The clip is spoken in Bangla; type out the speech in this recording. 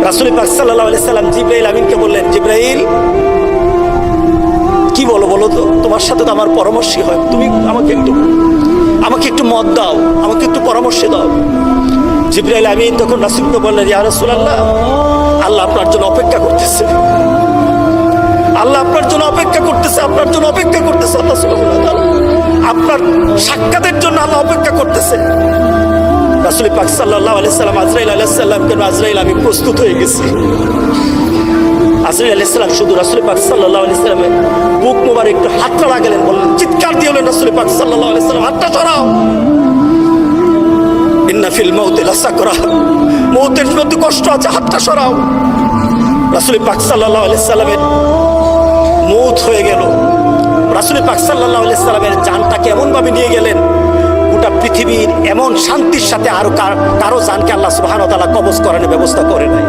রাসূল পাক সাল্লাল্লাহু আলাইহি সাল্লাম জিবরাইল আমিনকে বললেন, জিবরাইল কি বলো বলো তো, তোমার সাথে তো আমার পরামর্শই হয়, তুমি আমাকে একটু মত দাও, আমাকে একটু পরামর্শ দাও। জিবরাইল আমিন তখন রাসূলকে বললেন, ইয়া রাসূলুল্লাহ, আল্লাহ আপনার জন্য অপেক্ষা করতেছে, আল্লাহ আপনার জন্য অপেক্ষা করতেছে, আপনার জন্য অপেক্ষা করতেছে, আল্লাহ সুবহানাহু ওয়া তাআলা আপনার সাক্ষাতের জন্য আল্লাহ অপেক্ষা করতেছে। রাসূল পাক সাল্লাল্লাহু আলাইহি সাল্লাম আজরাইল আলাইহিস সালামকে, আজরাইল আমি প্রস্তুত হয়ে গেছি। আজরাইল আলাইহিস সালাম শুধু রাসূল পাক সাল্লাল্লাহু আলাইহি সাল্লামের বুক মোবারক একটু হাতটা লাগালেন, বললেন, চিৎকার দিয়ে বললেন রাসূল পাক সাল্লাল্লাহু আলাইহি সাল্লাম, হাতটা সরাও, ইন্না ফিল মাউতি লাসাকরাহ, মউতের মধ্যে কষ্ট আছে, হাতটা সরাও। রাসূল পাক সাল্লাল্লাহু আলাইহি সাল্লামের মউত হয়ে গেল। রাসূল পাক সাল্লাল্লাহু আলাইহি সাল্লামের জানটাকে এমন ভাবে নিয়ে গেলেন, গোটা পৃথিবীর এমন শান্তির সাথে আরো কারো জানকে আল্লাহ সুবহানাহু ওয়া তাআলা কবজ করানোর ব্যবস্থা করে নাই।